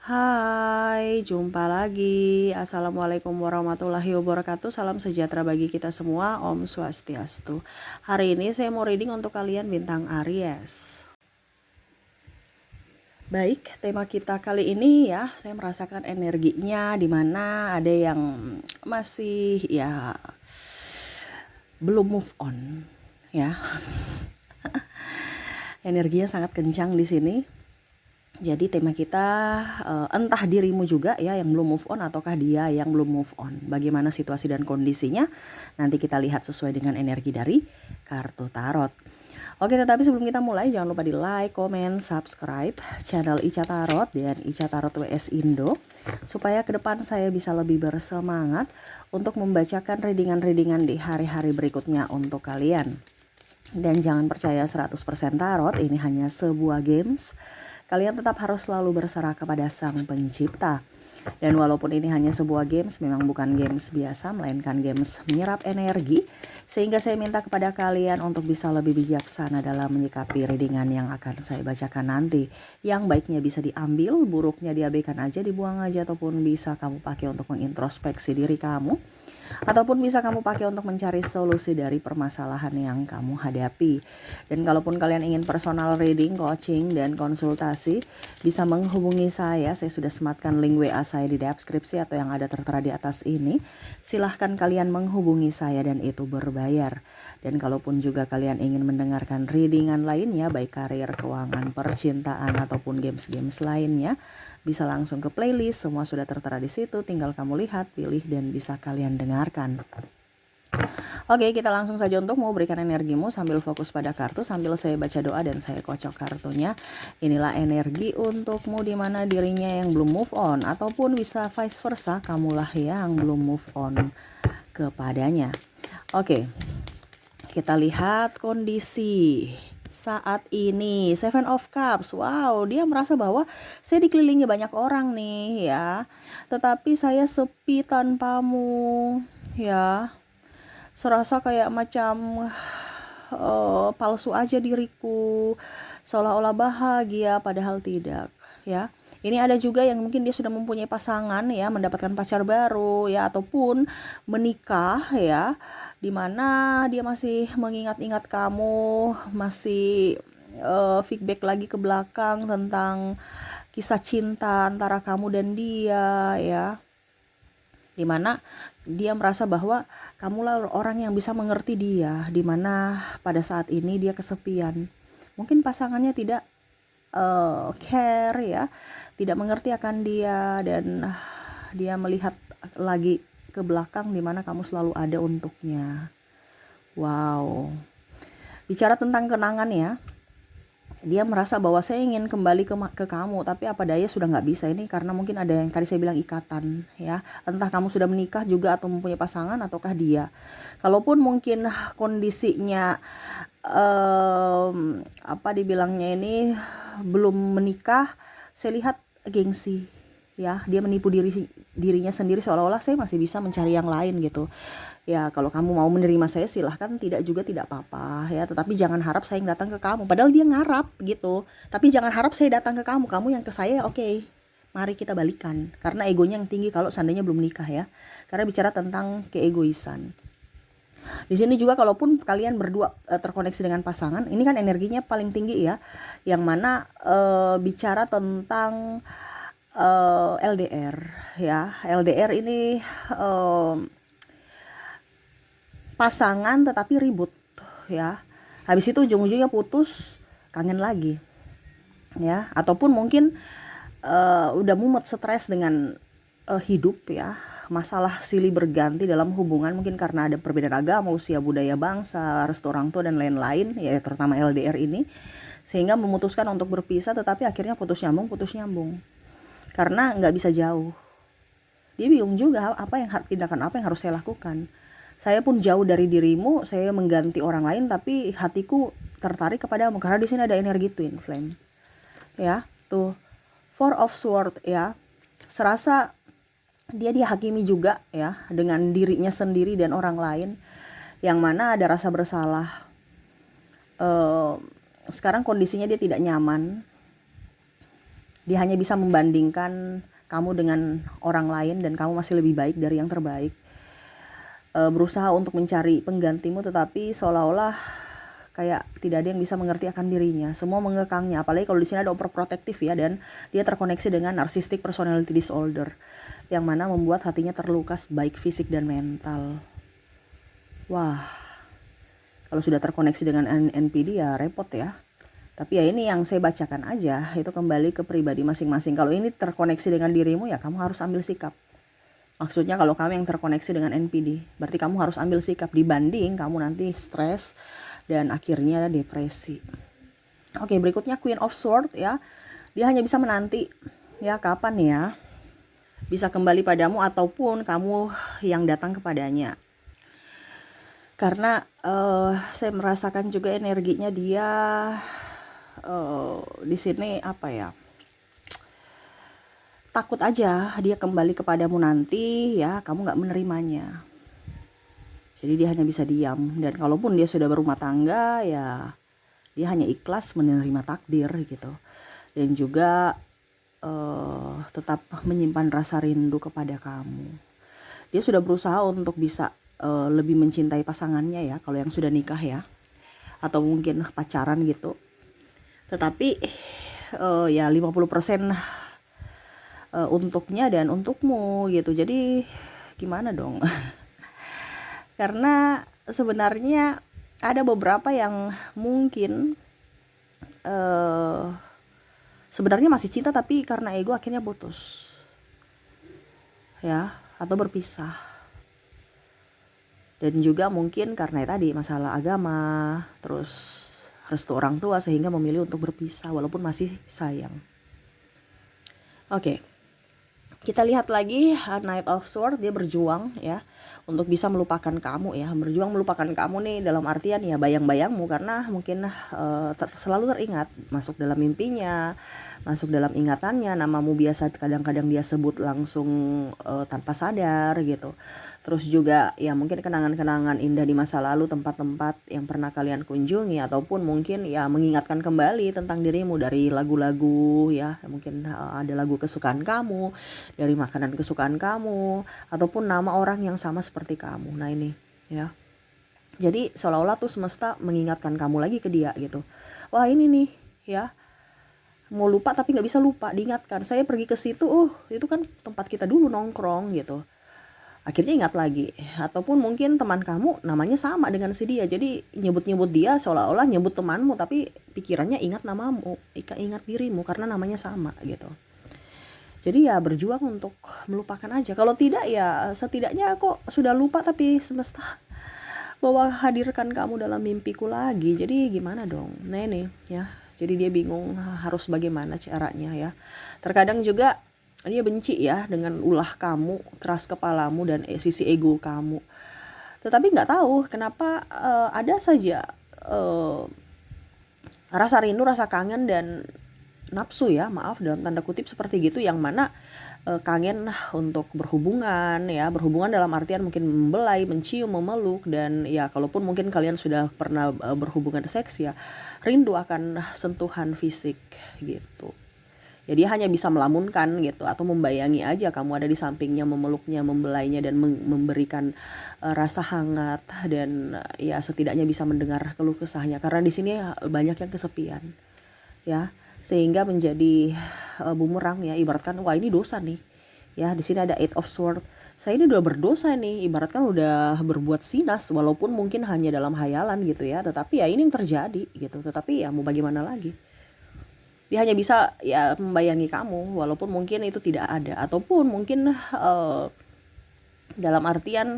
Hai, jumpa lagi. Assalamualaikum warahmatullahi wabarakatuh. Salam sejahtera bagi kita semua. Om Swastiastu. Hari ini saya mau reading untuk kalian bintang Aries. Baik, tema kita kali ini ya, saya merasakan energinya di mana ada yang masih ya belum move on ya. Energinya sangat kencang di sini. Jadi tema kita entah dirimu juga ya yang belum move on ataukah dia yang belum move on. Bagaimana situasi dan kondisinya? Nanti kita lihat sesuai dengan energi dari kartu tarot. Oke, tetapi sebelum kita mulai jangan lupa di like, komen, subscribe channel Ica Tarot dan Ica Tarot WS Indo supaya ke depan saya bisa lebih bersemangat untuk membacakan readingan-readingan di hari-hari berikutnya untuk kalian. Dan jangan percaya 100% tarot, ini hanya sebuah games. Kalian tetap harus selalu berserah kepada Sang Pencipta. Dan walaupun ini hanya sebuah games, memang bukan games biasa, melainkan games menyerap energi. Sehingga saya minta kepada kalian untuk bisa lebih bijaksana dalam menyikapi readingan yang akan saya bacakan nanti. Yang baiknya bisa diambil, buruknya diabaikan aja, dibuang aja, ataupun bisa kamu pakai untuk mengintrospeksi diri kamu. Ataupun bisa kamu pakai untuk mencari solusi dari permasalahan yang kamu hadapi. Dan kalaupun kalian ingin personal reading, coaching, dan konsultasi, bisa menghubungi saya. Saya sudah sematkan link WA saya di deskripsi atau yang ada tertera di atas ini. Silahkan kalian menghubungi saya dan itu berbayar. Dan kalaupun juga kalian ingin mendengarkan readingan lainnya, baik karir, keuangan, percintaan, ataupun games-games lainnya, bisa langsung ke playlist, semua sudah tertera di situ, tinggal kamu lihat, pilih, dan bisa kalian dengarkan. Oke, kita langsung saja untuk mau berikan energimu sambil fokus pada kartu, sambil saya baca doa dan saya kocok kartunya. Inilah energi untukmu di mana dirinya yang belum move on, ataupun bisa vice versa, kamulah yang belum move on kepadanya. Oke, kita lihat kondisi saat ini. Seven of Cups. Wow, dia merasa bahwa saya dikelilingi banyak orang nih ya. Tetapi saya sepi tanpamu ya. Serasa kayak macam palsu aja diriku. Seolah-olah bahagia padahal tidak ya. Ini ada juga yang mungkin dia sudah mempunyai pasangan ya, mendapatkan pacar baru ya, ataupun menikah ya, dimana dia masih mengingat-ingat kamu, masih feedback lagi ke belakang tentang kisah cinta antara kamu dan dia ya, dimana dia merasa bahwa kamulah orang yang bisa mengerti dia, dimana pada saat ini dia kesepian. Mungkin pasangannya tidak care ya, tidak mengerti akan dia, dan dia melihat lagi ke belakang di mana kamu selalu ada untuknya. Wow. Bicara tentang kenangan ya, dia merasa bahwa saya ingin kembali ke kamu, tapi apa daya sudah nggak bisa. Ini karena mungkin ada yang tadi saya bilang ikatan ya, entah kamu sudah menikah juga atau mempunyai pasangan ataukah dia. Kalaupun mungkin kondisinya apa dibilangnya ini belum menikah, saya lihat gengsi ya, dia menipu dirinya sendiri seolah-olah saya masih bisa mencari yang lain gitu ya. Kalau kamu mau menerima saya silahkan, tidak juga tidak apa-apa ya, tetapi jangan harap saya yang datang ke kamu. Padahal dia ngarap gitu, tapi jangan harap saya datang ke kamu, kamu yang ke saya. Oke, mari kita balikan, karena egonya yang tinggi kalau seandainya belum nikah ya, karena bicara tentang keegoisan. Di sini juga kalaupun kalian berdua terkoneksi dengan pasangan, ini kan energinya paling tinggi ya, yang mana bicara tentang LDR ya. LDR ini pasangan tetapi ribut ya. Habis itu ujung-ujungnya putus, kangen lagi ya, ataupun mungkin udah mumet, stres dengan hidup ya, masalah silih berganti dalam hubungan, mungkin karena ada perbedaan agama, usia, budaya, bangsa, restu orang tua, dan lain-lain ya, terutama LDR ini, sehingga memutuskan untuk berpisah, tetapi akhirnya putus nyambung karena nggak bisa jauh. Dia bingung juga tindakan apa yang harus saya lakukan. Saya pun jauh dari dirimu, saya mengganti orang lain, tapi hatiku tertarik kepadamu karena di sini ada energi twin flame ya. Tuh, Four of Swords ya, serasa dia dihakimi juga ya dengan dirinya sendiri dan orang lain, yang mana ada rasa bersalah. Sekarang kondisinya dia tidak nyaman Dia hanya bisa membandingkan kamu dengan orang lain dan kamu masih lebih baik dari yang terbaik. Berusaha untuk mencari penggantimu, tetapi seolah-olah kayak tidak ada yang bisa mengerti akan dirinya. Semua mengekangnya, apalagi kalau di sini ada overprotective ya, dan dia terkoneksi dengan narcissistic personality disorder yang mana membuat hatinya terluka baik fisik dan mental. Wah, kalau sudah terkoneksi dengan NPD ya repot ya. Tapi ya ini yang saya bacakan aja, itu kembali ke pribadi masing-masing. Kalau ini terkoneksi dengan dirimu ya kamu harus ambil sikap. Maksudnya kalau kamu yang terkoneksi dengan NPD, berarti kamu harus ambil sikap, dibanding kamu nanti stres dan akhirnya depresi. Oke, berikutnya Queen of Swords ya. Dia hanya bisa menanti ya kapan ya bisa kembali padamu ataupun kamu yang datang kepadanya. Karena saya merasakan juga energinya dia di sini apa ya? Takut aja dia kembali kepadamu nanti ya kamu nggak menerimanya. Jadi dia hanya bisa diam, dan kalaupun dia sudah berumah tangga ya dia hanya ikhlas menerima takdir gitu. Dan juga tetap menyimpan rasa rindu kepada kamu. Dia sudah berusaha untuk bisa lebih mencintai pasangannya ya kalau yang sudah nikah ya, atau mungkin pacaran gitu. Tetapi ya 50% untuknya dan untukmu gitu. Jadi gimana dong? Karena sebenarnya ada beberapa yang mungkin sebenarnya masih cinta, tapi karena ego akhirnya putus ya, atau berpisah. Dan juga mungkin karena tadi masalah agama, terus restu orang tua, sehingga memilih untuk berpisah walaupun masih sayang. Oke. Kita lihat lagi Knight of Swords, dia berjuang ya untuk bisa melupakan kamu ya. Berjuang melupakan kamu nih dalam artian ya bayang-bayangmu, karena mungkin selalu teringat, masuk dalam mimpinya, masuk dalam ingatannya, namamu biasa kadang-kadang dia sebut langsung tanpa sadar gitu. Terus juga ya mungkin kenangan-kenangan indah di masa lalu, tempat-tempat yang pernah kalian kunjungi, ataupun mungkin ya mengingatkan kembali tentang dirimu dari lagu-lagu ya, mungkin ada lagu kesukaan kamu, dari makanan kesukaan kamu, ataupun nama orang yang sama seperti kamu. Nah ini ya, jadi seolah-olah tuh semesta mengingatkan kamu lagi ke dia gitu. Wah ini nih ya, mau lupa tapi nggak bisa lupa, diingatkan saya pergi ke situ, itu kan tempat kita dulu nongkrong gitu. Akhirnya ingat lagi. Ataupun mungkin teman kamu namanya sama dengan si dia, jadi nyebut-nyebut dia seolah-olah nyebut temanmu, tapi pikirannya ingat namamu, ingat dirimu karena namanya sama gitu. Jadi ya berjuang untuk melupakan aja. Kalau tidak ya setidaknya kok sudah lupa tapi semesta bahwa hadirkan kamu dalam mimpiku lagi. Jadi gimana dong? Nah ini ya. Jadi dia bingung harus bagaimana caranya ya. Terkadang juga dia benci ya dengan ulah kamu, keras kepalamu, dan sisi ego kamu. Tetapi nggak tahu kenapa ada saja rasa rindu, rasa kangen, dan nafsu ya, maaf dalam tanda kutip seperti gitu, yang mana kangen untuk berhubungan ya, berhubungan dalam artian mungkin membelai, mencium, memeluk, dan ya kalaupun mungkin kalian sudah pernah berhubungan seks ya, rindu akan sentuhan fisik gitu. Ya dia hanya bisa melamunkan gitu, atau membayangi aja kamu ada di sampingnya, memeluknya, membelainya, dan memberikan rasa hangat, dan ya setidaknya bisa mendengar keluh kesahnya, karena di sini banyak yang kesepian ya, sehingga menjadi bumerang ya, ibaratkan wah ini dosa nih ya. Di sini ada Eight of Swords, saya ini udah berdosa nih, ibaratkan udah berbuat sinas, walaupun mungkin hanya dalam hayalan gitu ya, tetapi ya ini yang terjadi gitu. Tetapi ya mau bagaimana lagi, dia hanya bisa ya membayangi kamu walaupun mungkin itu tidak ada, ataupun mungkin dalam artian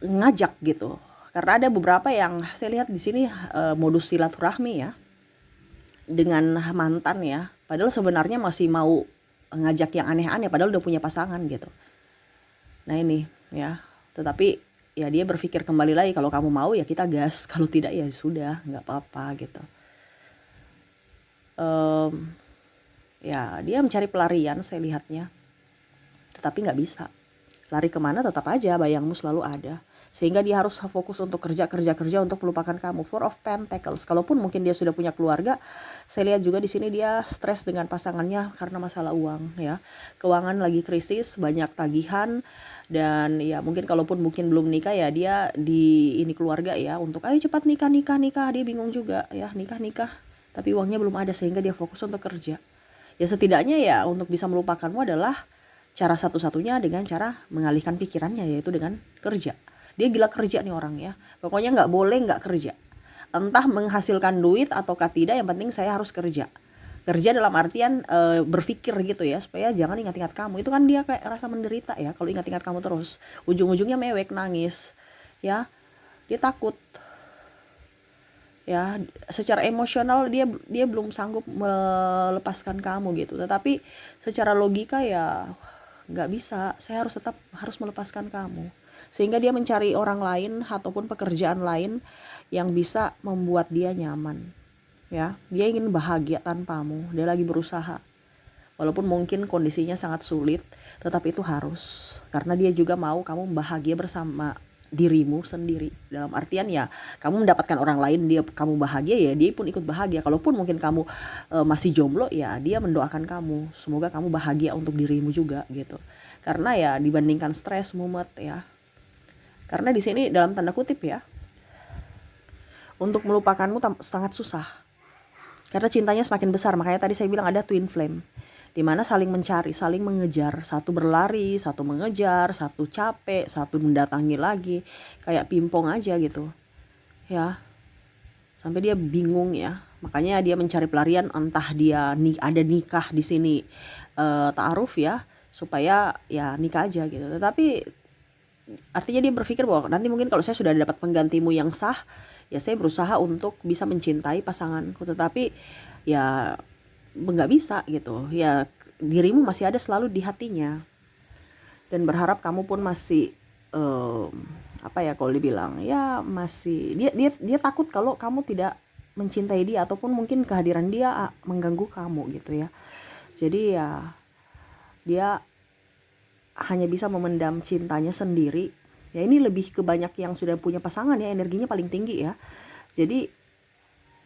ngajak gitu. Karena ada beberapa yang saya lihat di sini modus silaturahmi ya dengan mantan ya, padahal sebenarnya masih mau ngajak yang aneh-aneh padahal udah punya pasangan gitu. Nah ini ya, tetapi ya dia berpikir kembali lagi, kalau kamu mau ya kita gas, kalau tidak ya sudah nggak apa-apa gitu. Ya dia mencari pelarian saya lihatnya, tetapi nggak bisa. Lari kemana tetap aja bayangmu selalu ada. Sehingga dia harus fokus untuk kerja untuk melupakan kamu. Four of Pentacles. Kalaupun mungkin dia sudah punya keluarga, saya lihat juga di sini dia stres dengan pasangannya karena masalah uang ya. Keuangan lagi krisis, banyak tagihan, dan ya mungkin kalaupun mungkin belum nikah ya dia di ini keluarga ya untuk ayo cepat nikah. Dia bingung juga ya, nikah. Tapi uangnya belum ada sehingga dia fokus untuk kerja. Ya setidaknya ya untuk bisa melupakanmu adalah cara satu-satunya dengan cara mengalihkan pikirannya, yaitu dengan kerja. Dia gila kerja nih orang ya. Pokoknya nggak boleh nggak kerja. Entah menghasilkan duit ataukah tidak, yang penting saya harus kerja. Kerja dalam artian berpikir gitu ya, supaya jangan ingat-ingat kamu. Itu kan dia kayak rasa menderita ya, kalau ingat-ingat kamu terus. Ujung-ujungnya mewek, nangis. Ya, dia takut. Ya, secara emosional dia belum sanggup melepaskan kamu gitu. Tetapi secara logika ya nggak bisa, saya harus melepaskan kamu. Sehingga dia mencari orang lain ataupun pekerjaan lain yang bisa membuat dia nyaman. Ya, dia ingin bahagia tanpamu, dia lagi berusaha. Walaupun mungkin kondisinya sangat sulit, tetapi itu harus. Karena dia juga mau kamu bahagia bersama dirimu sendiri. Dalam artian ya, kamu mendapatkan orang lain, kamu bahagia ya, dia pun ikut bahagia. Kalaupun mungkin kamu masih jomblo ya, dia mendoakan kamu. Semoga kamu bahagia untuk dirimu juga gitu. Karena ya dibandingkan stres, mumet ya. Karena di sini dalam tanda kutip ya, untuk melupakanmu sangat susah. Karena cintanya semakin besar, makanya tadi saya bilang ada twin flame. Dimana saling mencari, saling mengejar. Satu berlari, satu mengejar, satu capek, satu mendatangi lagi. Kayak pingpong aja gitu. Ya, sampai dia bingung ya. Makanya dia mencari pelarian, entah dia ada nikah di sini ta'aruf ya, supaya ya nikah aja gitu. Tetapi artinya dia berpikir bahwa nanti mungkin kalau saya sudah dapat penggantimu yang sah, ya saya berusaha untuk bisa mencintai pasanganku. Tetapi ya nggak bisa gitu ya, dirimu masih ada selalu di hatinya, dan berharap kamu pun masih apa ya, kalau dibilang ya masih dia takut kalau kamu tidak mencintai dia, ataupun mungkin kehadiran dia mengganggu kamu gitu ya. Jadi ya dia hanya bisa memendam cintanya sendiri. Ya ini lebih ke banyak yang sudah punya pasangan ya, energinya paling tinggi ya. Jadi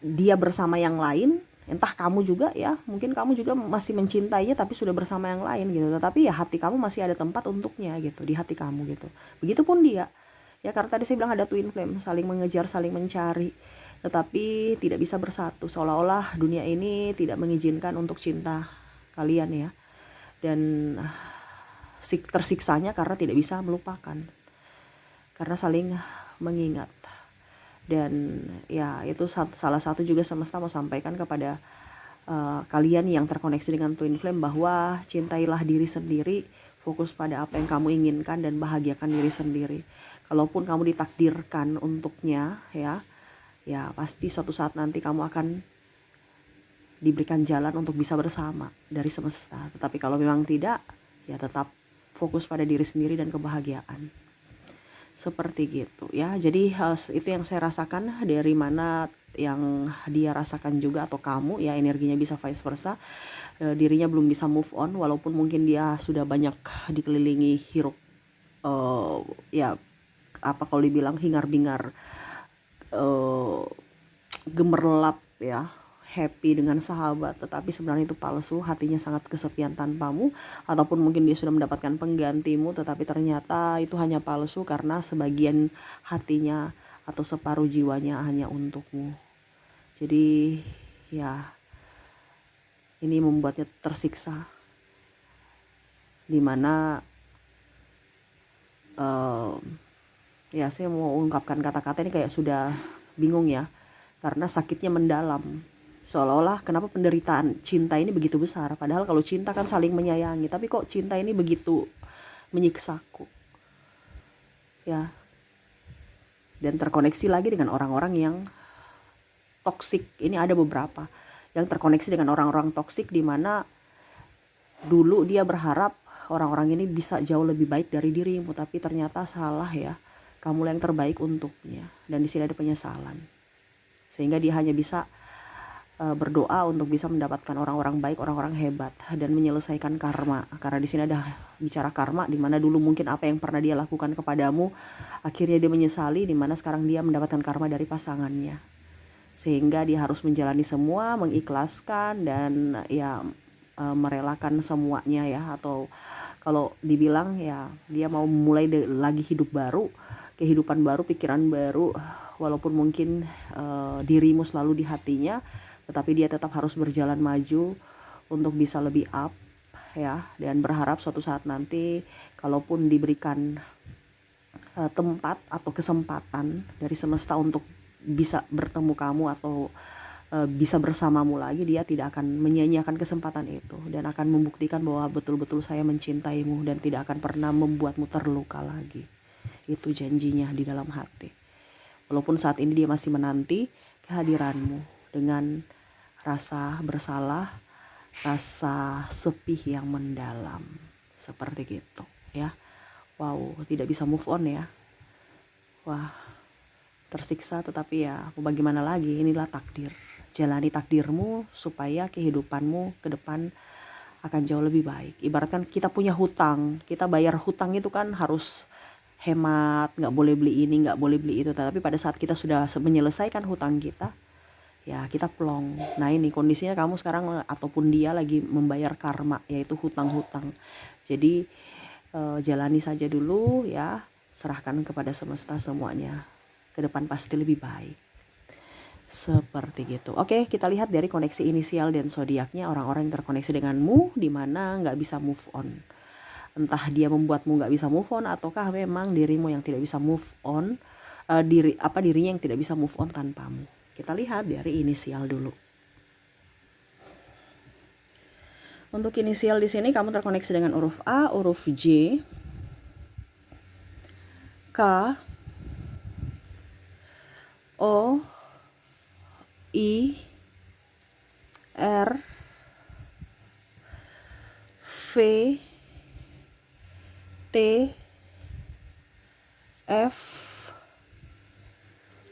dia bersama yang lain, entah kamu juga ya, mungkin kamu juga masih mencintainya tapi sudah bersama yang lain gitu. Tapi ya hati kamu masih ada tempat untuknya gitu, di hati kamu gitu. Begitupun dia. Ya karena tadi saya bilang ada twin flame, saling mengejar, saling mencari, tetapi tidak bisa bersatu. Seolah-olah dunia ini tidak mengizinkan untuk cinta kalian ya. Dan tersiksanya karena tidak bisa melupakan, karena saling mengingat. Dan ya itu salah satu juga semesta mau sampaikan kepada kalian yang terkoneksi dengan twin flame, bahwa cintailah diri sendiri, fokus pada apa yang kamu inginkan, dan bahagiakan diri sendiri. Kalaupun kamu ditakdirkan untuknya ya pasti suatu saat nanti kamu akan diberikan jalan untuk bisa bersama dari semesta. Tetapi kalau memang tidak, ya tetap fokus pada diri sendiri dan kebahagiaan. Seperti gitu ya. Jadi itu yang saya rasakan, dari mana yang dia rasakan juga, atau kamu ya, energinya bisa vice versa. Dirinya belum bisa move on, walaupun mungkin dia sudah banyak dikelilingi hiruk ya apa kalau dibilang hingar-bingar gemerlap ya, happy dengan sahabat, tetapi sebenarnya itu palsu. Hatinya sangat kesepian tanpamu, ataupun mungkin dia sudah mendapatkan penggantimu, tetapi ternyata itu hanya palsu karena sebagian hatinya atau separuh jiwanya hanya untukmu. Jadi ya ini membuatnya tersiksa, dimana ya saya mau ungkapkan kata-kata ini kayak sudah bingung ya, karena sakitnya mendalam. Seolah-olah kenapa penderitaan cinta ini begitu besar, padahal kalau cinta kan saling menyayangi, tapi kok cinta ini begitu menyiksaku ya. Dan terkoneksi lagi dengan orang-orang yang toksik. Ini ada beberapa yang terkoneksi dengan orang-orang toksik, di mana dulu dia berharap orang-orang ini bisa jauh lebih baik dari dirimu, tapi ternyata salah ya, kamu yang terbaik untuknya. Dan di sini ada penyesalan, sehingga dia hanya bisa berdoa untuk bisa mendapatkan orang-orang baik, orang-orang hebat, dan menyelesaikan karma. Karena di sini ada bicara karma, di mana dulu mungkin apa yang pernah dia lakukan kepadamu, akhirnya dia menyesali, di mana sekarang dia mendapatkan karma dari pasangannya. Sehingga dia harus menjalani semua, mengikhlaskan, dan ya merelakan semuanya ya. Atau kalau dibilang ya dia mau mulai lagi hidup baru, kehidupan baru, pikiran baru, walaupun mungkin dirimu selalu di hatinya, tetapi dia tetap harus berjalan maju untuk bisa lebih up ya, dan berharap suatu saat nanti kalaupun diberikan tempat atau kesempatan dari semesta untuk bisa bertemu kamu atau bisa bersamamu lagi, dia tidak akan menyia-nyiakan kesempatan itu dan akan membuktikan bahwa betul-betul saya mencintaimu dan tidak akan pernah membuatmu terluka lagi. Itu janjinya di dalam hati. Walaupun saat ini dia masih menanti kehadiranmu dengan rasa bersalah, rasa sepi yang mendalam. Seperti gitu ya. Wow, tidak bisa move on ya. Wah, tersiksa, tetapi ya bagaimana lagi, inilah takdir. Jalani takdirmu supaya kehidupanmu ke depan akan jauh lebih baik. Ibaratkan kita punya hutang, kita bayar hutang itu kan harus hemat, nggak boleh beli ini, nggak boleh beli itu. Tapi pada saat kita sudah menyelesaikan hutang kita, ya kita plong. Nah ini kondisinya kamu sekarang ataupun dia lagi membayar karma, yaitu hutang-hutang. Jadi jalani saja dulu ya, serahkan kepada semesta semuanya. Ke depan pasti lebih baik. Seperti gitu. Oke, kita lihat dari koneksi inisial dan zodiaknya orang-orang yang terkoneksi denganmu, di mana nggak bisa move on. Entah dia membuatmu nggak bisa move on, ataukah memang dirimu yang tidak bisa move on, dirinya yang tidak bisa move on tanpamu. Kita lihat dari inisial dulu. Untuk inisial di sini kamu terkoneksi dengan huruf A, huruf J, K, O, I, R, V, T, F,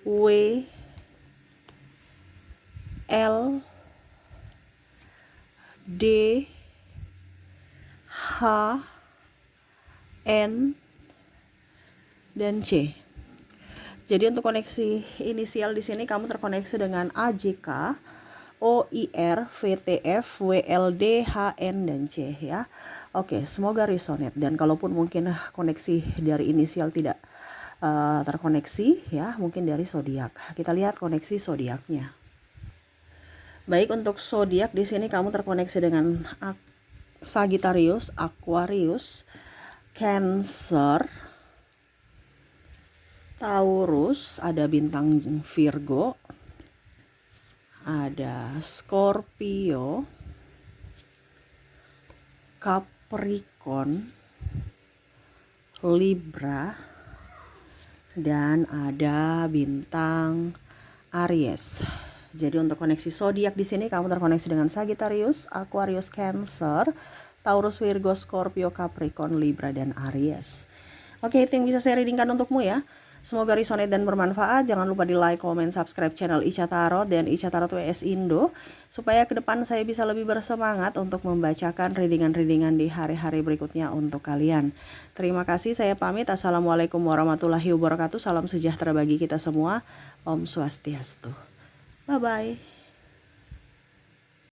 W, L, D, H, N, dan C. Jadi untuk koneksi inisial di sini kamu terkoneksi dengan AJK, OIR, VTF, WLD, HN, dan C ya. Oke, semoga resonate, dan kalaupun mungkin koneksi dari inisial tidak terkoneksi ya, mungkin dari zodiak. Kita lihat koneksi zodiaknya. Baik, untuk zodiak di sini kamu terkoneksi dengan Sagittarius, Aquarius, Cancer, Taurus, ada bintang Virgo, ada Scorpio, Capricorn, Libra, dan ada bintang Aries. Jadi untuk koneksi zodiak di sini kamu terkoneksi dengan Sagittarius, Aquarius, Cancer, Taurus, Virgo, Scorpio, Capricorn, Libra, dan Aries. Oke, itu yang bisa saya readingkan untukmu ya. Semoga resonate dan bermanfaat. Jangan lupa di like, comment, subscribe channel Ica Tarot dan Ica Tarot WS Indo, supaya ke depan saya bisa lebih bersemangat untuk membacakan readingan-readingan di hari-hari berikutnya untuk kalian. Terima kasih, saya pamit. Assalamualaikum warahmatullahi wabarakatuh. Salam sejahtera bagi kita semua. Om Swastiastu. Bye-bye.